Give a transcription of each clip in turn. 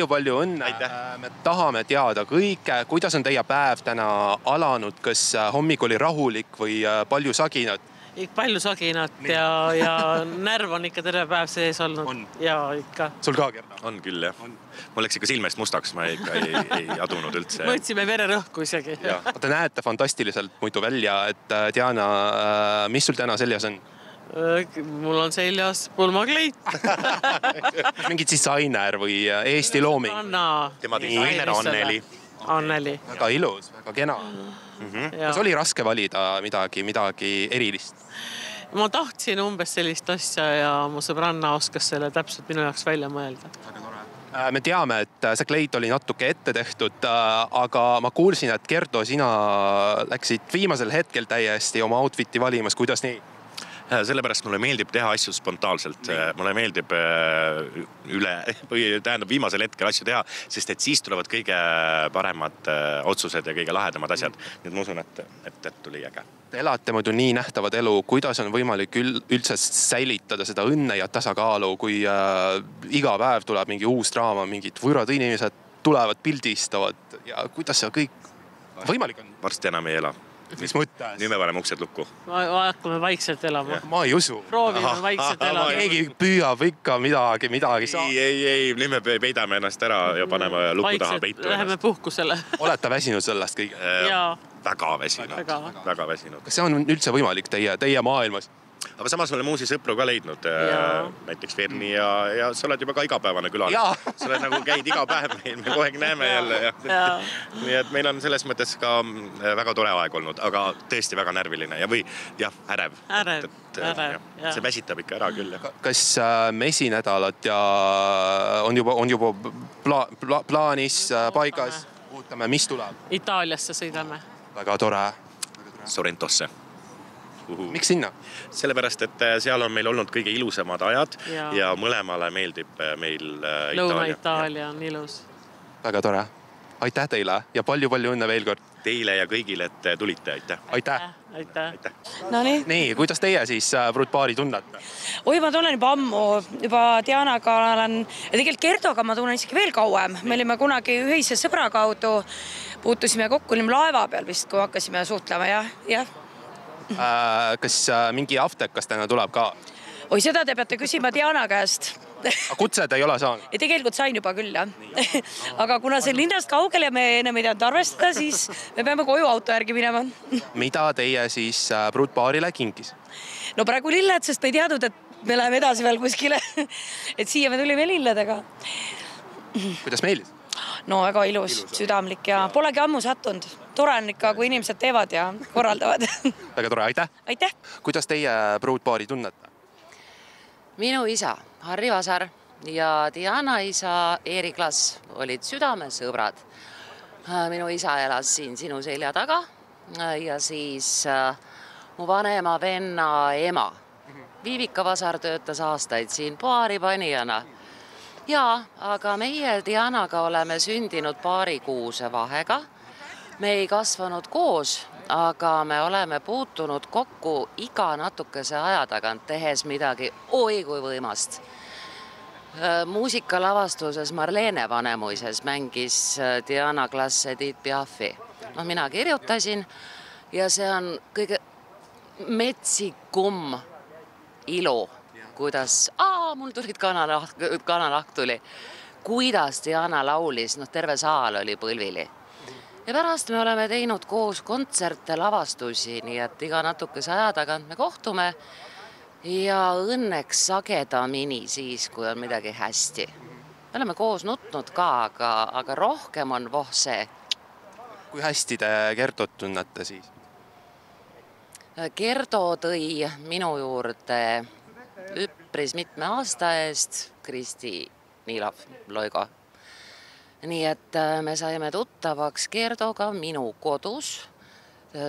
palju õnne. Me tahame teada kõike, kuidas on teie päev täna alanud, kas hommik oli rahulik või palju saginat? Palju saginat ja närv on ikka terve päev sees olnud. On. Ja ikka. Sul ka, Gerdo? On küll, jah. Mul läks ikka silmest mustaks, ma ikka ei adunud üldse. Mõõtsime vererõhku isegi. Te näete fantastiliselt muidu välja, et Diana, mis sul täna seljas on? Mul on seljas pulmakleit. Mingi disainer või Eesti looming? Tema disainer Anneli. Anneli. Väga ilus, väga kena. Kas oli raske valida midagi erilist? Ma tahtsin umbes sellist asja ja mu sõbranna oskas selle täpselt minu jaoks välja mõelda. Me teame, et see kleit oli natuke ette tehtud, aga ma kuulsin, et Gerdo, sina läksid viimasel hetkel täiesti oma outfiti valimas. Kuidas nii? Sellepärast mulle meeldib teha asju spontaanselt. Mulle meeldib viimasel hetkel asju teha, sest et siis tulevad kõige paremad otsused ja kõige lahedamad asjad. Nii et ma usun, et tuli äge. Te elate muidu nii nähtavad elu. Kuidas on võimalik üldse säilitada seda õnne ja tasakaalu, kui iga päev tuleb mingi uus draama, mingid võõrad inimesed tulevad, pildistavad ja kuidas see kõik võimalik on? Varsti enam ei ela. Mis mõttes? Nüüd me paneme uksed lukku. Hakkame vaikselt elama. Ma ei usu. Proovime vaikselt elama. Keegi püüab ikka midagi saa. Ei, nüüd me peidame ennast ära ja paneme luku taha peitu. Läheme puhkusele. Olete väsinud sellest kõige? Jaa. Väga väsinud. Kas see on üldse võimalik teie maailmas? Aga samas oleme uusi sõpru ka leidnud, näiteks Verni ja sa oled juba ka igapäevane külaline. Sa oled nagu käid iga päev meil, me kogu aeg näeme jälle. Nii et meil on selles mõttes ka väga tore aeg olnud, aga tõesti väga närviline ja ärev. See väsitab ikka ära küll. Kas mesinädalad on juba plaanis paigas? Ootame, mis tuleb? Itaaliasse sõidame. Väga tore. Sorrentosse. Miks sinna? Sellepärast, et seal on meil olnud kõige ilusamad ajad ja mõlemale meeldib meil Itaalia. Lõuna-Itaalia on ilus. Väga tore. Aitäh teile ja palju õnne veel kord. Teile ja kõigile, et tulite. Aitäh. Aitäh. Nii, kuidas teie siis Brutbaari tunnete? Oi, ma tunnen juba ammu, juba Dianaga olen, ja tegelikult Gerdoga ma tunnen isegi veel kauem. Me olime kunagi ühise sõbra kaudu, puutusime kokku, olime laeva peal vist, kui hakkasime suhtlema, jah. Kas mingi aftekas täna tuleb ka? Oi, seda te peate küsima Diana käest. Kutsed ei ole saanud? Ja tegelikult sain juba küll, jah. Aga kuna see linnast kaugel ja me enam ei teadnud arvestada, siis me peame koju auto järgi minema. Mida teie siis Brutbaarile kinkis? No praegu lilled, sest me ei teadnud, et me läheme edasi veel kuskile. Et siia me tulime lilledega. Kuidas meeldis? No väga ilus, südamlik ja polegi ammu sattunud. Tore on ikka, kui inimesed teevad ja korraldavad. Väga tore, aitäh! Aitäh! Kuidas teie Brutbaari tunnete? Minu isa Harri Vasar ja Diana isa Erik Lass olid südamesõbrad. Minu isa elas siin sinu selja taga ja siis mu vanema venna ema. Viivika Vasar töötas aastaid siin baaripanijana. Jaa, aga meie Dianaga oleme sündinud paarikuuse vahega. Me ei kasvanud koos, aga me oleme puutunud kokku iga natukese aja tagant, tehes midagi oi kui võimast. Muusikalavastuses Marlene Vanemuises mängis Diana Klass Edith Piafi. Mina kirjutasin ja see on kõige metsikum ilu. Kuidas, mul tulid kanalahk tuli, kuidas Diana laulis, terve saal oli põlvili. Ja pärast me oleme teinud koos kontserte, lavastusi, nii et iga natukese aja tagant me kohtume ja õnneks sagedamini siis, kui on midagi hästi. Me oleme koos nutnud ka, aga rohkem on see. Kui hästi te Gerdot tunnete siis? Gerdo tõi minu juurde üpris mitme aasta eest Kristi Niilov-Loigo. Nii et me saime tuttavaks Gerdoga minu kodus.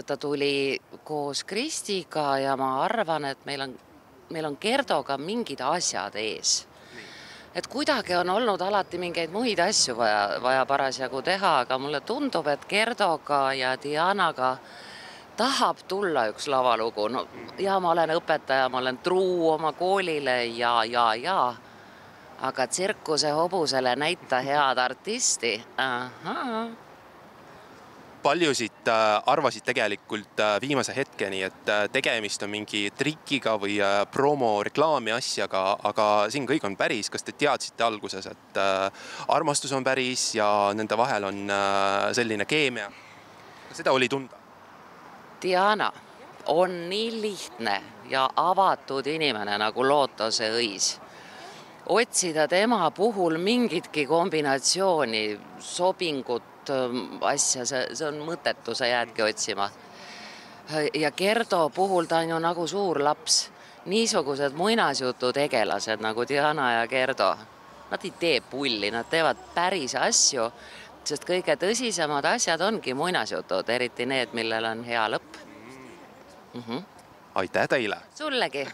Ta tuli koos Kristiga ja ma arvan, et meil on Gerdoga mingid asjad ees. Et kuidagi on olnud alati mingeid muid asju vaja parasjagu teha, aga mulle tundub, et Gerdoga ja Dianaga tahab tulla üks lavalugu. Ja ma olen õpetaja, ma olen truu oma koolile ja. aga tsirkuse hobusele näita head artisti. Ahaa. Paljusid arvasid tegelikult viimase hetkeni, et tegemist on mingi trikiga või promo reklaami asjaga, aga siin kõik on päris. Kas te teadsite alguses, et armastus on päris ja nende vahel on selline keemia? Seda oli tunda? Diana on nii lihtne ja avatud inimene nagu lootuse õis. Otsida tema puhul mingitki kombinatsiooni, sobingut, asja, see on mõttetu, sa jäädki otsima. Ja Gerdo puhul ta on ju nagu suur laps. Niisugused muinasjutu tegelased nagu Diana ja Gerdo. Nad ei tee pulli, nad teevad päris asju, sest kõige tõsisemad asjad ongi muinasjutud, eriti need, millel on hea lõpp. Aitäh teile! Sullegi!